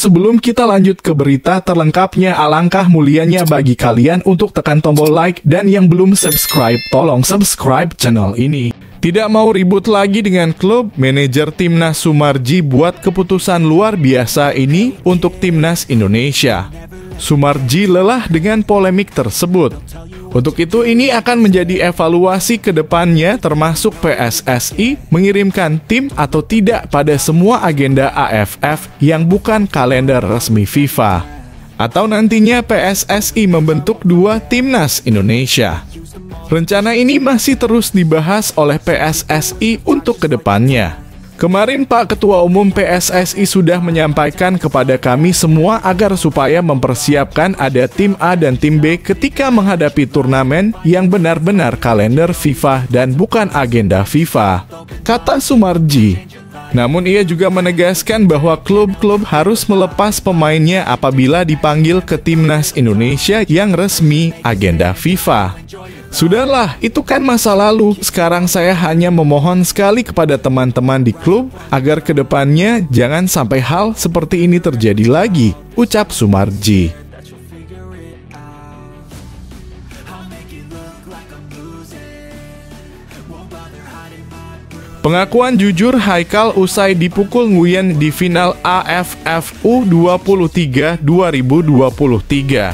sebelum kita lanjut ke berita terlengkapnya, alangkah mulianya bagi kalian untuk tekan tombol like, dan yang belum subscribe, tolong subscribe channel ini. Tidak mau ribut lagi dengan klub, manajer Timnas Sumarji buat keputusan luar biasa ini untuk Timnas Indonesia. Sumarji lelah dengan polemik tersebut. Untuk itu ini akan menjadi evaluasi ke depannya, termasuk PSSI mengirimkan tim atau tidak pada semua agenda AFF yang bukan kalender resmi FIFA. Atau nantinya PSSI membentuk 2 Timnas Indonesia. Rencana ini masih terus dibahas oleh PSSI untuk kedepannya. Kemarin Pak Ketua Umum PSSI sudah menyampaikan kepada kami semua agar supaya mempersiapkan ada tim A dan tim B ketika menghadapi turnamen yang benar-benar kalender FIFA dan bukan agenda FIFA, kata Sumarji. Namun ia juga menegaskan bahwa klub-klub harus melepas pemainnya apabila dipanggil ke Timnas Indonesia yang resmi agenda FIFA. Sudahlah, itu kan masa lalu. Sekarang saya hanya memohon sekali kepada teman-teman di klub agar kedepannya jangan sampai hal seperti ini terjadi lagi, ucap Sumarji. Pengakuan jujur Haikal usai dipukul Nguyen di final AFF U23 2023.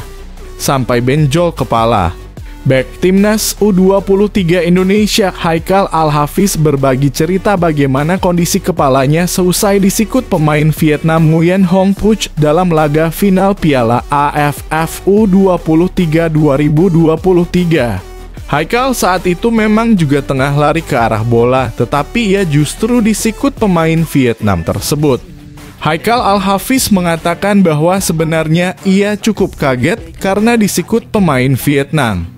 Sampai benjol kepala. Bek Timnas U23 Indonesia Haikal Al-Hafiz berbagi cerita bagaimana kondisi kepalanya seusai disikut pemain Vietnam Nguyen Hong Puch dalam laga final Piala AFF U23 2023. Haikal saat itu memang juga tengah lari ke arah bola, tetapi ia justru disikut pemain Vietnam tersebut. Haikal Al-Hafiz mengatakan bahwa sebenarnya ia cukup kaget karena disikut pemain Vietnam.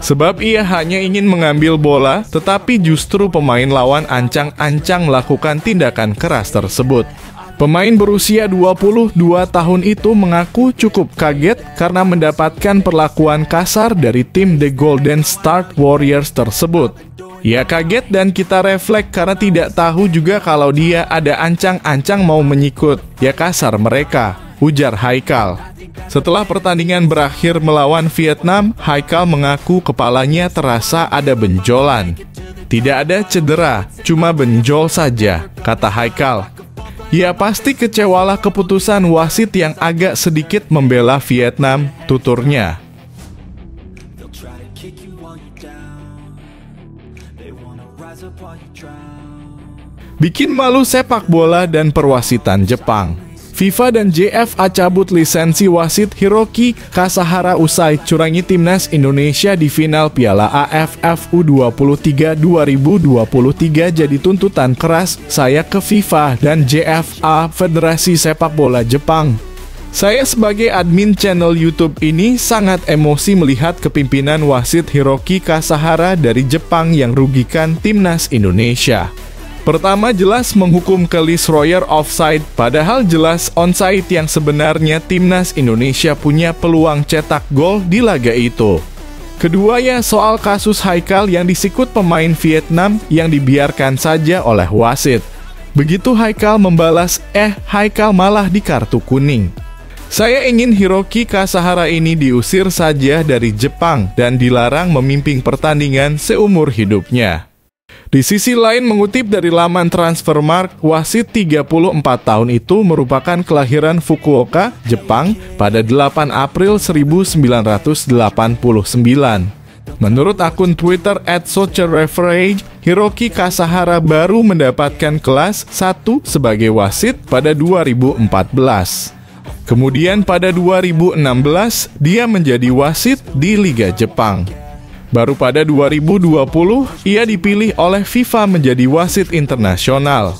Sebab ia hanya ingin mengambil bola, tetapi justru pemain lawan ancang-ancang melakukan tindakan keras tersebut. Pemain berusia 22 tahun itu mengaku cukup kaget karena mendapatkan perlakuan kasar dari tim The Golden State Warriors tersebut. Ia kaget dan kita refleks karena tidak tahu juga kalau dia ada ancang-ancang mau menyikut. Ya kasar mereka, ujar Haikal. Setelah pertandingan berakhir melawan Vietnam, Haikal mengaku kepalanya terasa ada benjolan. Tidak ada cedera, cuma benjol saja, kata Haikal. Ya pasti kecewalah keputusan wasit yang agak sedikit membela Vietnam, tuturnya. Bikin malu sepak bola dan perwasitan Jepang. FIFA dan JFA cabut lisensi wasit Hiroki Kasahara usai curangi Timnas Indonesia di final Piala AFF U23 2023 jadi tuntutan keras saya ke FIFA dan JFA Federasi Sepak Bola Jepang. Saya sebagai admin channel YouTube ini sangat emosi melihat kepimpinan wasit Hiroki Kasahara dari Jepang yang rugikan Timnas Indonesia. Pertama jelas menghukum Kelis Royer offside, padahal jelas onside yang sebenarnya Timnas Indonesia punya peluang cetak gol di laga itu. Kedua ya soal kasus Haikal yang disikut pemain Vietnam yang dibiarkan saja oleh wasit. Begitu Haikal membalas, Haikal malah di kartu kuning. Saya ingin Hiroki Kasahara ini diusir saja dari Jepang dan dilarang memimpin pertandingan seumur hidupnya. Di sisi lain mengutip dari laman Transfermarkt, wasit 34 tahun itu merupakan kelahiran Fukuoka, Jepang pada 8 April 1989. Menurut akun Twitter @SoccerReferee, Hiroki Kasahara baru mendapatkan kelas 1 sebagai wasit pada 2014. Kemudian pada 2016, dia menjadi wasit di Liga Jepang. Baru pada 2020, ia dipilih oleh FIFA menjadi wasit internasional.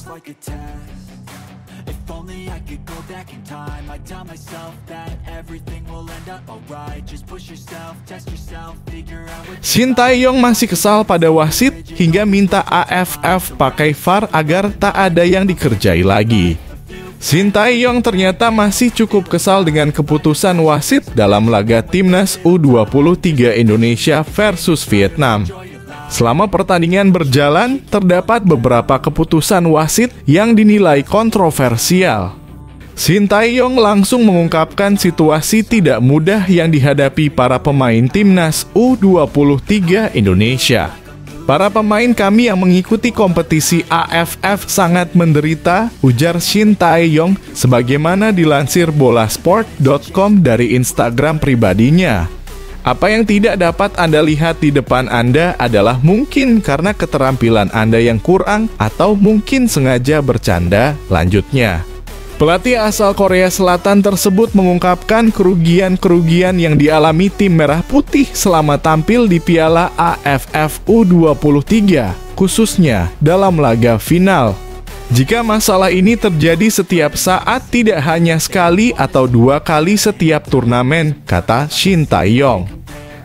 Shin Tae-yong masih kesal pada wasit hingga minta AFF pakai VAR agar tak ada yang dikerjai lagi. Shin Tae-yong ternyata masih cukup kesal dengan keputusan wasit dalam laga Timnas U23 Indonesia versus Vietnam. Selama pertandingan berjalan, terdapat beberapa keputusan wasit yang dinilai kontroversial. Shin Tae-yong langsung mengungkapkan situasi tidak mudah yang dihadapi para pemain timnas U23 Indonesia. Para pemain kami yang mengikuti kompetisi AFF sangat menderita, ujar Shin Tae-yong sebagaimana dilansir bolasport.com dari Instagram pribadinya. Apa yang tidak dapat Anda lihat di depan Anda adalah mungkin karena keterampilan Anda yang kurang atau mungkin sengaja bercanda, lanjutnya. Pelatih asal Korea Selatan tersebut mengungkapkan kerugian-kerugian yang dialami tim Merah Putih selama tampil di Piala AFF U23, khususnya dalam laga final. Jika masalah ini terjadi setiap saat, tidak hanya sekali atau dua kali setiap turnamen, kata Shin Tae-yong.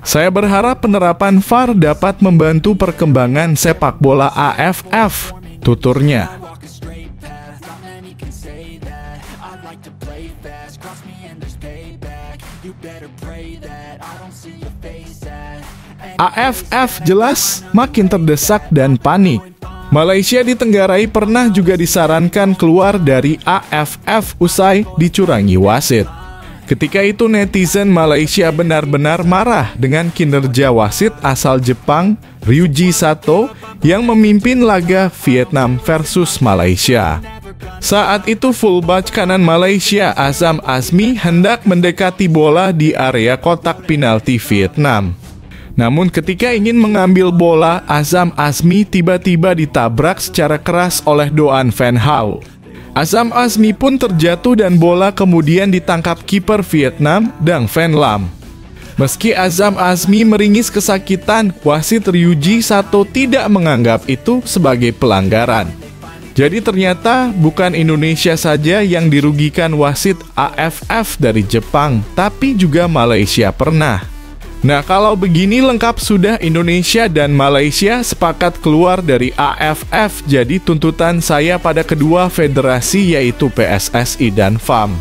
Saya berharap penerapan VAR dapat membantu perkembangan sepak bola AFF, tuturnya. AFF jelas makin terdesak dan panik. Malaysia ditenggarai pernah juga disarankan keluar dari AFF usai dicurangi wasit. Ketika itu netizen Malaysia benar-benar marah dengan kinerja wasit asal Jepang, Ryuji Sato, yang memimpin laga Vietnam versus Malaysia. Saat itu fullback kanan Malaysia Azam Azmi hendak mendekati bola di area kotak penalti Vietnam. Namun ketika ingin mengambil bola, Azam Azmi tiba-tiba ditabrak secara keras oleh Doan Van Hau. Azam Azmi pun terjatuh dan bola kemudian ditangkap kiper Vietnam, Dang Van Lam. Meski Azam Azmi meringis kesakitan, wasit Ryuji Sato tidak menganggap itu sebagai pelanggaran. Jadi ternyata bukan Indonesia saja yang dirugikan wasit AFF dari Jepang, tapi juga Malaysia pernah. Nah, kalau begini lengkap sudah, Indonesia dan Malaysia sepakat keluar dari AFF. Jadi tuntutan saya pada kedua federasi yaitu PSSI dan FAM.